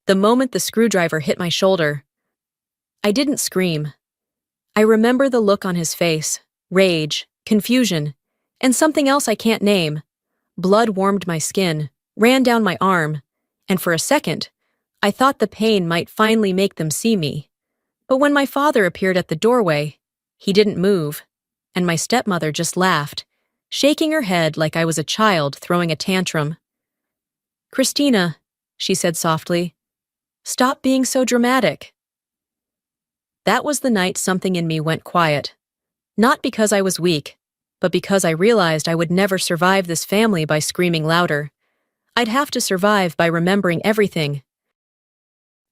the moment the screwdriver hit my shoulder. I didn't scream. I remember the look on his face, rage, confusion, and something else I can't name. Blood warmed my skin, ran down my arm, and for a second, I thought the pain might finally make them see me. But when my father appeared at the doorway, he didn't move, and my stepmother just laughed, shaking her head like I was a child throwing a tantrum. "Christina," she said softly, "stop being so dramatic." That was the night something in me went quiet. Not because I was weak, but because I realized I would never survive this family by screaming louder. I'd have to survive by remembering everything.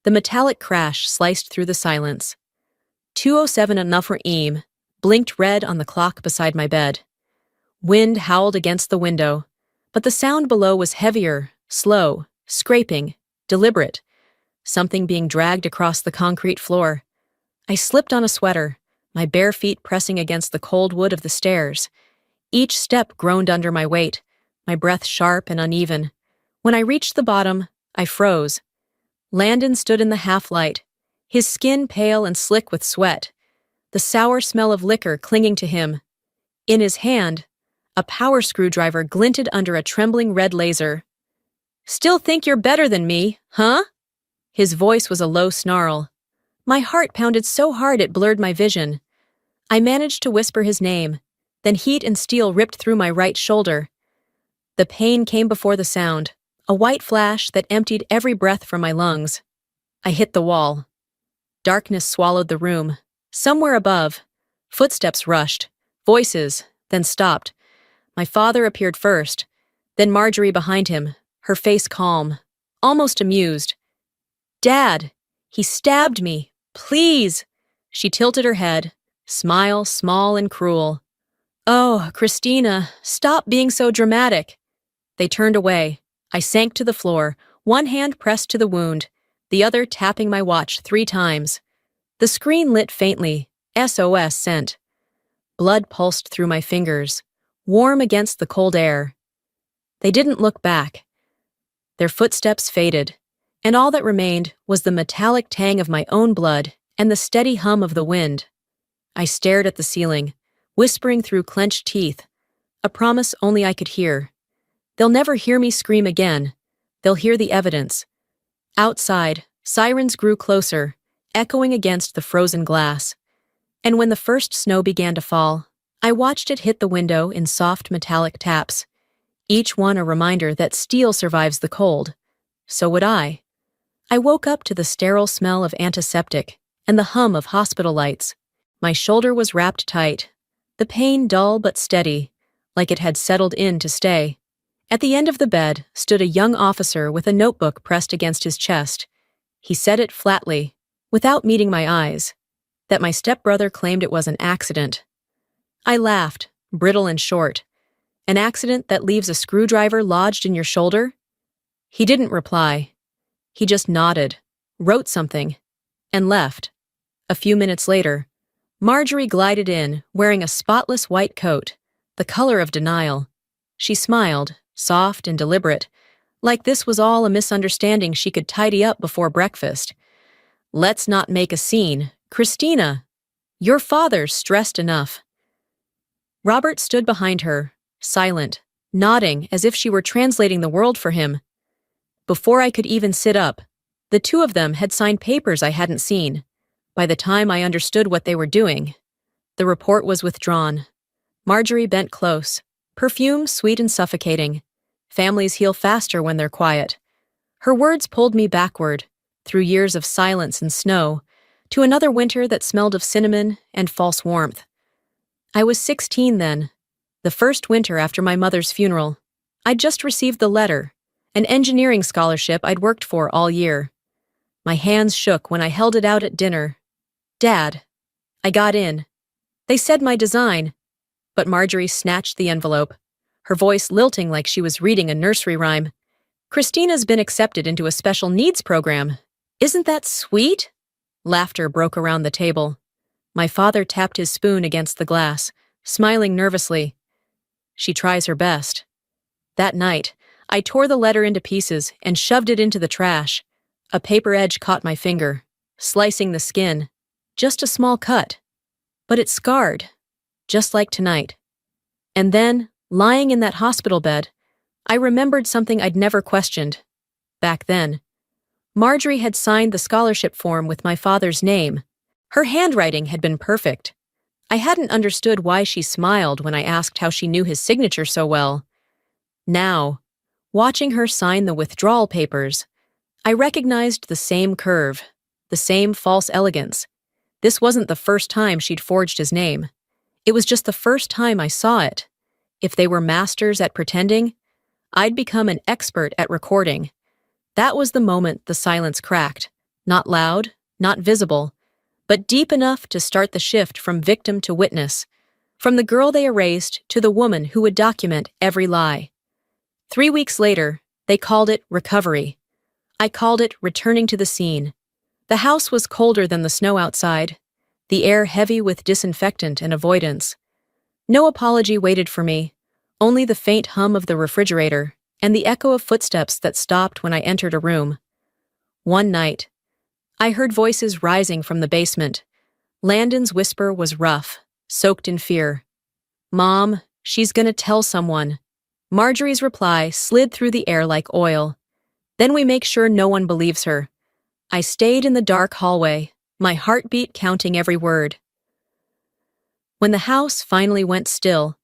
The metallic crash sliced through the silence. 2:07 a.m. blinked red on the clock beside my bed. Wind howled against the window, but the sound below was heavier, slow, scraping, deliberate, something being dragged across the concrete floor. I slipped on a sweater, my bare feet pressing against the cold wood of the stairs. Each step groaned under my weight, my breath sharp and uneven. When I reached the bottom, I froze. Landon stood in the half-light, his skin pale and slick with sweat, the sour smell of liquor clinging to him. In his hand, a power screwdriver glinted under a trembling red laser. "Still think you're better than me, huh?" His voice was a low snarl. My heart pounded so hard it blurred my vision. I managed to whisper his name, then heat and steel ripped through my right shoulder. The pain came before the sound, a white flash that emptied every breath from my lungs. I hit the wall. Darkness swallowed the room. Somewhere above, footsteps rushed, voices, then stopped. My father appeared first, then Marjorie behind him, her face calm, almost amused. "Dad, he stabbed me. Please!" She tilted her head, smile small and cruel. "Oh, Christina, stop being so dramatic." They turned away. I sank to the floor, one hand pressed to the wound, the other tapping my watch 3 times. The screen lit faintly, SOS sent. Blood pulsed through my fingers, warm against the cold air. They didn't look back. Their footsteps faded, and all that remained was the metallic tang of my own blood and the steady hum of the wind. I stared at the ceiling, whispering through clenched teeth, a promise only I could hear. They'll never hear me scream again. They'll hear the evidence. Outside, sirens grew closer, echoing against the frozen glass. And when the first snow began to fall, I watched it hit the window in soft metallic taps, each one a reminder that steel survives the cold. So would I. I woke up to the sterile smell of antiseptic and the hum of hospital lights. My shoulder was wrapped tight, the pain dull but steady, like it had settled in to stay. At the end of the bed stood a young officer with a notebook pressed against his chest. He said it flatly, without meeting my eyes, that my stepbrother claimed it was an accident. I laughed, brittle and short. An accident that leaves a screwdriver lodged in your shoulder? He didn't reply. He just nodded, wrote something, and left. A few minutes later, Marjorie glided in, wearing a spotless white coat, the color of denial. She smiled, soft and deliberate, like this was all a misunderstanding she could tidy up before breakfast. "Let's not make a scene. Christina, your father's stressed enough." Robert stood behind her, silent, nodding as if she were translating the world for him. Before I could even sit up, the two of them had signed papers I hadn't seen. By the time I understood what they were doing, the report was withdrawn. Marjorie bent close, perfume sweet and suffocating. Families heal faster when they're quiet. Her words pulled me backward, through years of silence and snow, to another winter that smelled of cinnamon and false warmth. I was 16 then, the first winter after my mother's funeral. I'd just received the letter, an engineering scholarship I'd worked for all year. My hands shook when I held it out at dinner. "Dad." I got in. They said my design, but Marjorie snatched the envelope, her voice lilting like she was reading a nursery rhyme. "Christina's been accepted into a special needs program. Isn't that sweet?" Laughter broke around the table. My father tapped his spoon against the glass, smiling nervously. "She tries her best." That night, I tore the letter into pieces and shoved it into the trash. A paper edge caught my finger, slicing the skin. Just a small cut. But it scarred, just like tonight. And then, lying in that hospital bed, I remembered something I'd never questioned. Back then, Marjorie had signed the scholarship form with my father's name. Her handwriting had been perfect. I hadn't understood why she smiled when I asked how she knew his signature so well. Now, watching her sign the withdrawal papers, I recognized the same curve, the same false elegance. This wasn't the first time she'd forged his name. It was just the first time I saw it. If they were masters at pretending, I'd become an expert at recording. That was the moment the silence cracked. Not loud, not visible, but deep enough to start the shift from victim to witness, from the girl they erased to the woman who would document every lie. 3 weeks later, they called it recovery. I called it returning to the scene. The house was colder than the snow outside, the air heavy with disinfectant and avoidance. No apology waited for me, only the faint hum of the refrigerator and the echo of footsteps that stopped when I entered a room. One night, I heard voices rising from the basement. Landon's whisper was rough, soaked in fear. "Mom, she's gonna tell someone." Marjorie's reply slid through the air like oil. "Then we make sure no one believes her." I stayed in the dark hallway, my heartbeat counting every word. When the house finally went still,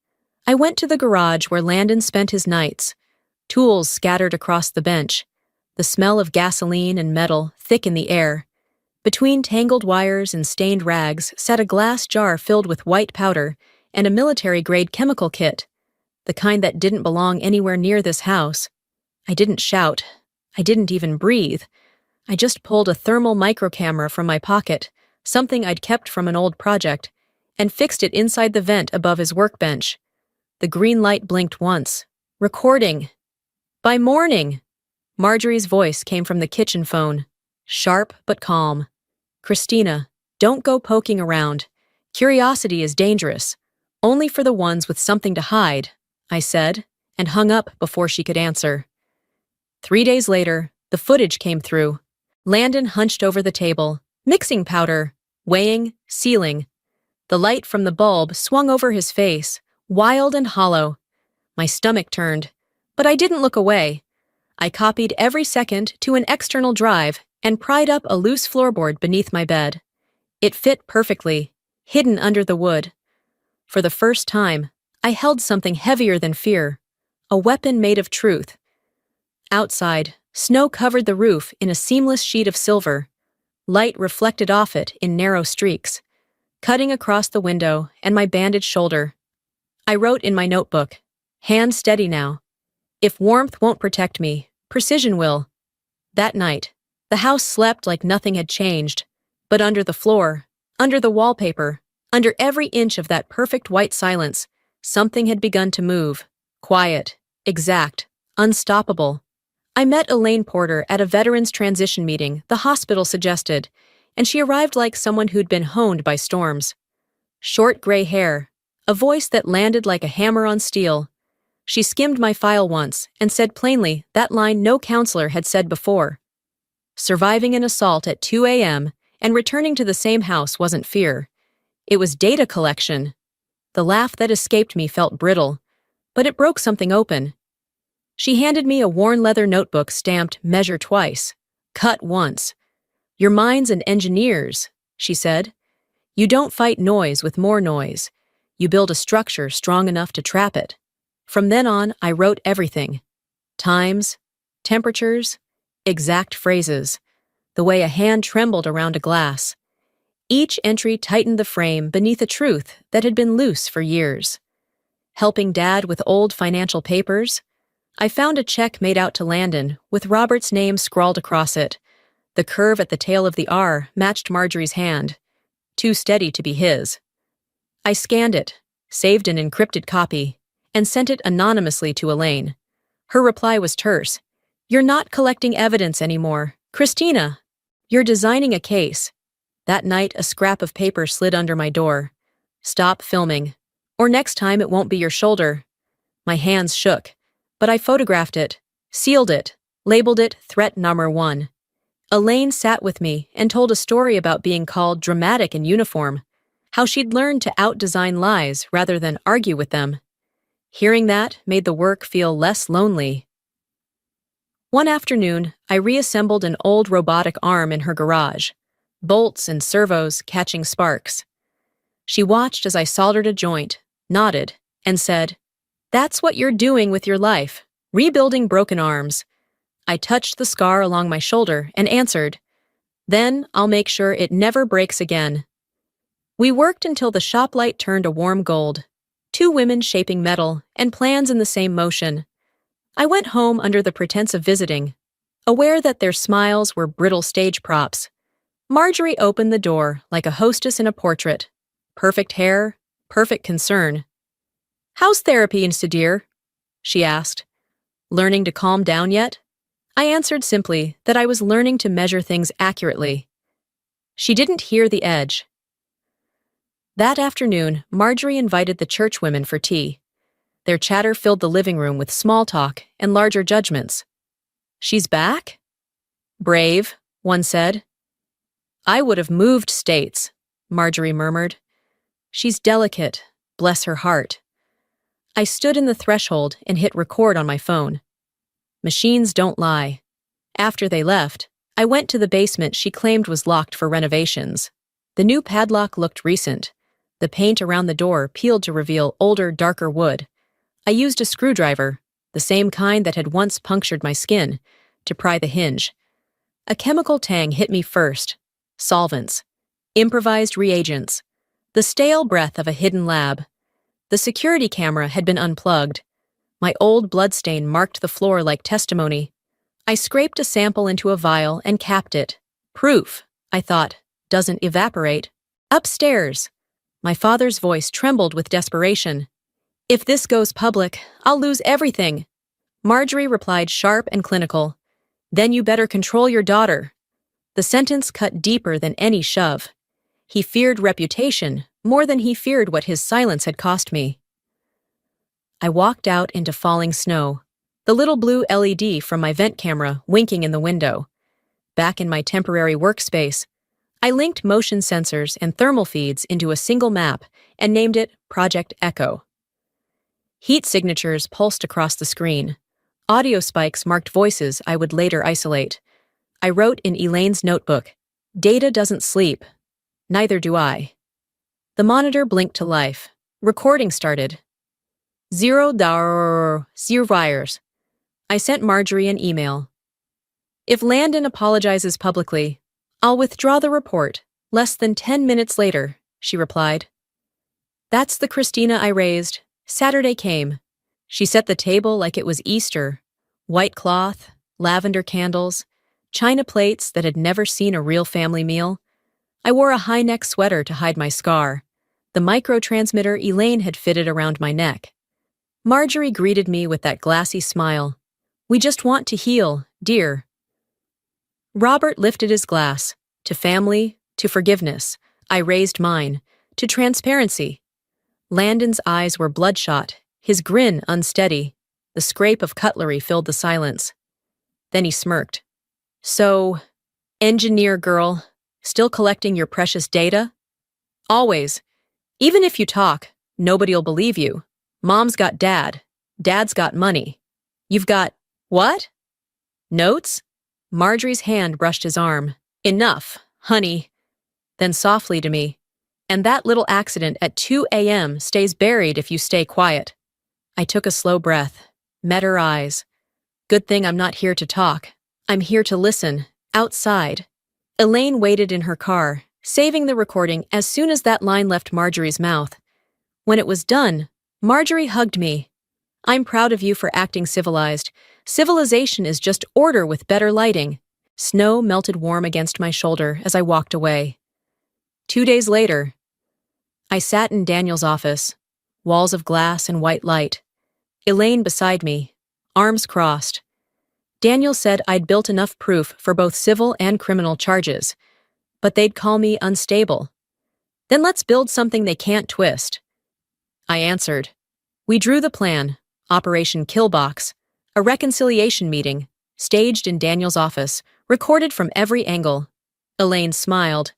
I went to the garage where Landon spent his nights, tools scattered across the bench, the smell of gasoline and metal thick in the air. Between tangled wires and stained rags sat a glass jar filled with white powder and a military-grade chemical kit, the kind that didn't belong anywhere near this house. I didn't shout. I didn't even breathe. I just pulled a thermal microcamera from my pocket, something I'd kept from an old project, and fixed it inside the vent above his workbench. The green light blinked once. Recording. By morning! Marjorie's voice came from the kitchen phone, sharp but calm. "Christina, don't go poking around. Curiosity is dangerous. Only for the ones with something to hide," I said, and hung up before she could answer. 3 days later, the footage came through. Landon hunched over the table, mixing powder, weighing, sealing. The light from the bulb swung over his face, wild and hollow. My stomach turned, but I didn't look away. I copied every second to an external drive and pried up a loose floorboard beneath my bed. It fit perfectly, hidden under the wood. For the first time, I held something heavier than fear, a weapon made of truth. Outside, snow covered the roof in a seamless sheet of silver. Light reflected off it in narrow streaks, cutting across the window and my bandaged shoulder. I wrote in my notebook, "Hand steady now. If warmth won't protect me, precision will." That night, the house slept like nothing had changed, but under the floor, under the wallpaper, under every inch of that perfect white silence, something had begun to move, quiet, exact, unstoppable. I met Elaine Porter at a veterans transition meeting the hospital suggested, and she arrived like someone who'd been honed by storms. Short gray hair, a voice that landed like a hammer on steel. She skimmed my file once and said plainly that line no counselor had said before. Surviving an assault at 2 a.m. and returning to the same house wasn't fear. It was data collection. The laugh that escaped me felt brittle, but it broke something open. She handed me a worn leather notebook stamped "Measure twice, cut once." "Your mind's an engineer's," she said. "You don't fight noise with more noise. You build a structure strong enough to trap it." From then on, I wrote everything. Times, temperatures, exact phrases, the way a hand trembled around a glass. Each entry tightened the frame beneath a truth that had been loose for years. Helping Dad with old financial papers, I found a check made out to Landon with Robert's name scrawled across it. The curve at the tail of the R matched Marjorie's hand, too steady to be his. I scanned it, saved an encrypted copy, and sent it anonymously to Elaine. Her reply was terse. "You're not collecting evidence anymore, Christina. You're designing a case." That night, a scrap of paper slid under my door. "Stop filming, or next time it won't be your shoulder." My hands shook, but I photographed it, sealed it, labeled it Threat Number 1. Elaine sat with me and told a story about being called dramatic in uniform, how she'd learned to outdesign lies rather than argue with them. Hearing that made the work feel less lonely. One afternoon, I reassembled an old robotic arm in her garage, bolts and servos catching sparks. She watched as I soldered a joint, nodded, and said, "That's what you're doing with your life, rebuilding broken arms." I touched the scar along my shoulder and answered, "Then I'll make sure it never breaks again." We worked until the shop light turned a warm gold, two women shaping metal and plans in the same motion. I went home under the pretense of visiting, aware that their smiles were brittle stage props. Marjorie opened the door like a hostess in a portrait. Perfect hair, perfect concern. "How's therapy in Sneered?" she asked. "Learning to calm down yet?" I answered simply that I was learning to measure things accurately. She didn't hear the edge. That afternoon, Marjorie invited the churchwomen for tea. Their chatter filled the living room with small talk and larger judgments. "She's back?" "Brave," one said. "I would have moved states," Marjorie murmured. "She's delicate, bless her heart." I stood in the threshold and hit record on my phone. Machines don't lie. After they left, I went to the basement she claimed was locked for renovations. The new padlock looked recent. The paint around the door peeled to reveal older, darker wood. I used a screwdriver, the same kind that had once punctured my skin, to pry the hinge. A chemical tang hit me first. Solvents. Improvised reagents. The stale breath of a hidden lab. The security camera had been unplugged. My old bloodstain marked the floor like testimony. I scraped a sample into a vial and capped it. Proof, I thought, doesn't evaporate. Upstairs. My father's voice trembled with desperation. "If this goes public, I'll lose everything." Marjorie replied sharp and clinical. "Then you better control your daughter." The sentence cut deeper than any shove. He feared reputation more than he feared what his silence had cost me. I walked out into falling snow, the little blue LED from my vent camera winking in the window. Back in my temporary workspace, I linked motion sensors and thermal feeds into a single map and named it Project Echo. Heat signatures pulsed across the screen. Audio spikes marked voices I would later isolate. I wrote in Elaine's notebook, "Data doesn't sleep. Neither do I." The monitor blinked to life. Recording started. Zero wires. I sent Marjorie an email. "If Landon apologizes publicly, I'll withdraw the report." Less than 10 minutes later, she replied. "That's the Christina I raised. Saturday came." She set the table like it was Easter. White cloth, lavender candles, china plates that had never seen a real family meal. I wore a high-neck sweater to hide my scar, the micro-transmitter Elaine had fitted around my neck. Marjorie greeted me with that glassy smile. "We just want to heal, dear." Robert lifted his glass. To family, to forgiveness. I raised mine. To transparency. Landon's eyes were bloodshot, his grin unsteady. The scrape of cutlery filled the silence. Then he smirked. "So, engineer girl, still collecting your precious data?" "Always. Even if you talk, nobody'll believe you. Mom's got dad. Dad's got money. You've got, what? Notes?" Marjorie's hand brushed his arm. "Enough, honey." Then softly to me, "And that little accident at 2 a.m. stays buried if you stay quiet." I took a slow breath, met her eyes. Good thing I'm not here to talk. I'm here to listen, outside. Elaine waited in her car, saving the recording as soon as that line left Marjorie's mouth. When it was done, Marjorie hugged me. "I'm proud of you for acting civilized. Civilization is just order with better lighting." Snow melted warm against my shoulder as I walked away. 2 days later, I sat in Daniel's office, walls of glass and white light. Elaine beside me, arms crossed. Daniel said I'd built enough proof for both civil and criminal charges, but they'd call me unstable. "Then let's build something they can't twist." I answered. We drew the plan, Operation Killbox, a reconciliation meeting, staged in Daniel's office, recorded from every angle. Elaine smiled.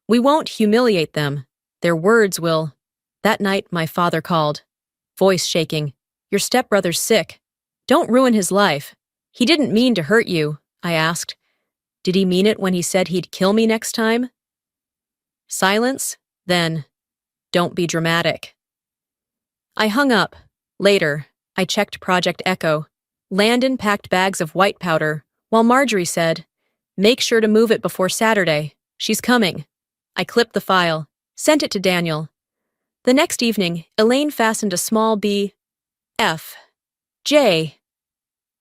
We won't humiliate them. Their words will. That night, my father called, voice shaking. Your stepbrother's sick. Don't ruin his life. He didn't mean to hurt you, I asked. Did he mean it when he said he'd kill me next time? Silence, then, don't be dramatic. I hung up. Later, I checked Project Echo. Landon packed bags of white powder, while Marjorie said, make sure to move it before Saturday. She's coming. I clipped the file, sent it to Daniel. The next evening, Elaine fastened a small B, F, J,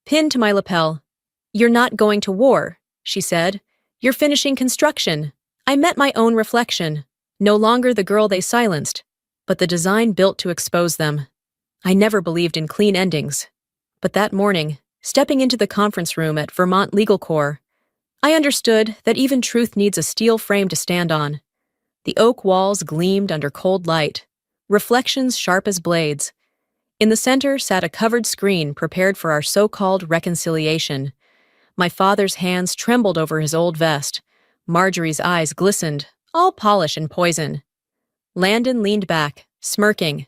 pin to my lapel. You're not going to war, she said. You're finishing construction. I met my own reflection. No longer the girl they silenced, but the design built to expose them. I never believed in clean endings. But that morning, stepping into the conference room at Vermont Legal Corps, I understood that even truth needs a steel frame to stand on. The oak walls gleamed under cold light, reflections sharp as blades. In the center sat a covered screen prepared for our so-called reconciliation. My father's hands trembled over his old vest. Marjorie's eyes glistened, all polish and poison. Landon leaned back, smirking.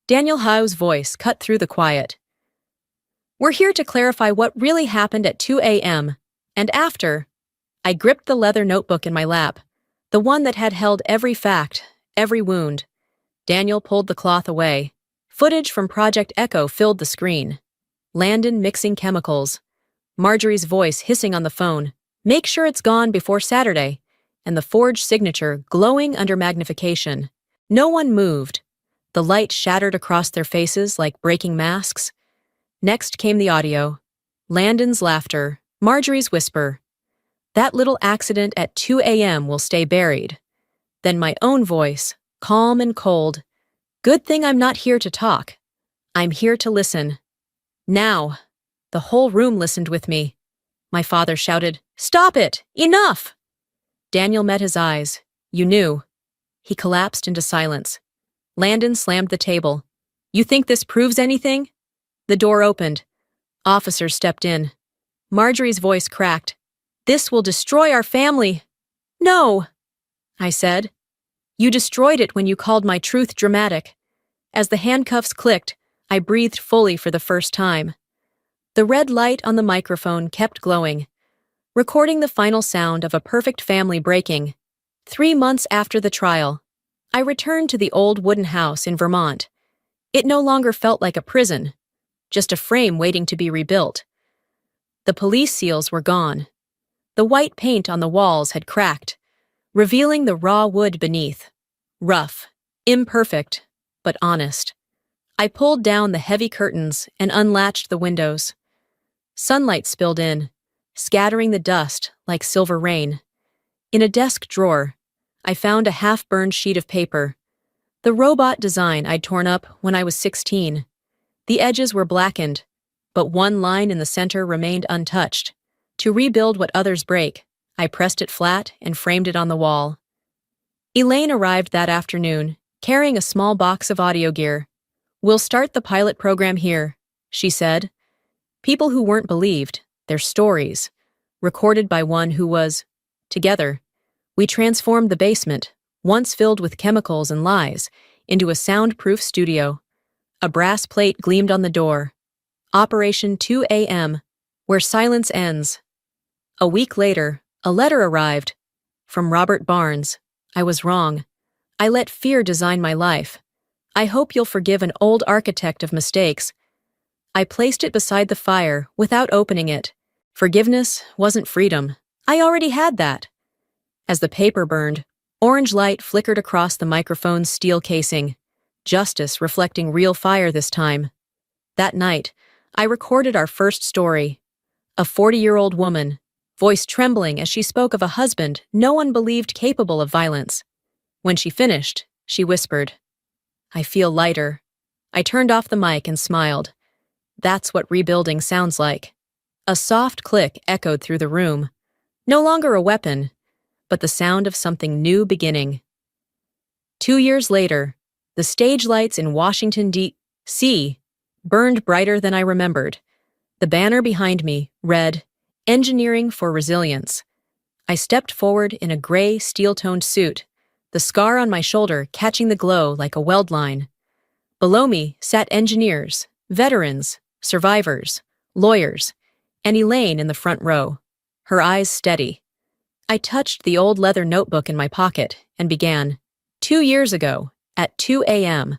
Daniel Howe's voice cut through the quiet. We're here to clarify what really happened at 2 a.m. and after. I gripped the leather notebook in my lap, the one that had held every fact, every wound. Daniel pulled the cloth away. Footage from Project Echo filled the screen. Landon mixing chemicals. Marjorie's voice hissing on the phone. Make sure it's gone before Saturday. And the forged signature glowing under magnification. No one moved. The light shattered across their faces like breaking masks. Next came the audio. Landon's laughter. Marjorie's whisper. That little accident at 2 a.m. will stay buried. Then my own voice, calm and cold. Good thing I'm not here to talk. I'm here to listen. Now. The whole room listened with me. My father shouted, Stop it! Enough! Daniel met his eyes. You knew. He collapsed into silence. Landon slammed the table. You think this proves anything? The door opened. Officers stepped in. Marjorie's voice cracked. This will destroy our family. No, I said. You destroyed it when you called my truth dramatic. As the handcuffs clicked, I breathed fully for the first time. The red light on the microphone kept glowing, recording the final sound of a perfect family breaking. 3 months after the trial, I returned to the old wooden house in Vermont. It no longer felt like a prison, just a frame waiting to be rebuilt. The police seals were gone. The white paint on the walls had cracked, revealing the raw wood beneath. Rough, imperfect, but honest. I pulled down the heavy curtains and unlatched the windows. Sunlight spilled in, scattering the dust like silver rain. In a desk drawer, I found a half-burned sheet of paper. The robot design I'd torn up when I was 16. The edges were blackened, but one line in the center remained untouched. To rebuild what others break, I pressed it flat and framed it on the wall. Elaine arrived that afternoon, carrying a small box of audio gear. We'll start the pilot program here, she said. People who weren't believed, their stories, recorded by one who was. Together, we transformed the basement, once filled with chemicals and lies, into a soundproof studio. A brass plate gleamed on the door. Operation 2 a.m., where silence ends. A week later, a letter arrived. From Robert Barnes. I was wrong. I let fear design my life. I hope you'll forgive an old architect of mistakes. I placed it beside the fire without opening it. Forgiveness wasn't freedom. I already had that. As the paper burned, orange light flickered across the microphone's steel casing. Justice reflecting real fire this time. That night, I recorded our first story. A 40-year-old woman, voice trembling as she spoke of a husband no one believed capable of violence. When she finished, she whispered, I feel lighter. I turned off the mic and smiled. That's what rebuilding sounds like. A soft click echoed through the room. No longer a weapon, but the sound of something new beginning. 2 years later, the stage lights in Washington, D.C. burned brighter than I remembered. The banner behind me read, Engineering for resilience. I stepped forward in a gray, steel-toned suit, the scar on my shoulder catching the glow like a weld line. Below me sat engineers, veterans, survivors, lawyers, and Elaine in the front row, her eyes steady. I touched the old leather notebook in my pocket and began. 2 years ago, at 2 a.m.,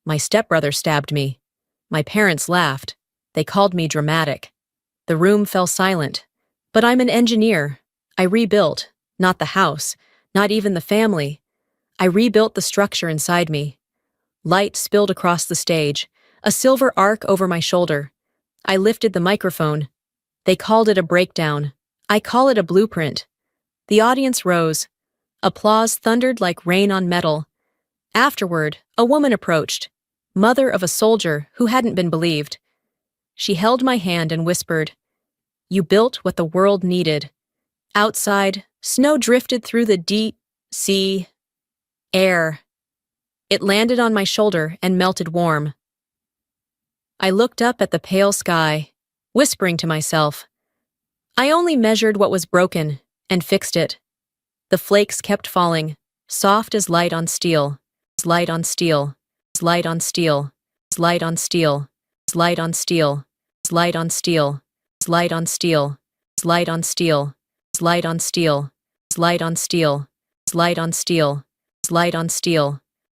my stepbrother stabbed me. My parents laughed. They called me dramatic. The room fell silent. But I'm an engineer. I rebuilt, not the house, not even the family. I rebuilt the structure inside me. Light spilled across the stage, a silver arc over my shoulder. I lifted the microphone. They called it a breakdown. I call it a blueprint. The audience rose. Applause thundered like rain on metal. Afterward, a woman approached, mother of a soldier who hadn't been believed. She held my hand and whispered, "You built what the world needed." Outside, snow drifted through the deep sea air. It landed on my shoulder and melted warm. I looked up at the pale sky, whispering to myself. I only measured what was broken and fixed it. The flakes kept falling, soft as light on steel, light on steel, light on steel, light on steel, light on steel, light on steel, light on steel, light on steel, light on steel, light on steel, light on steel, light on steel.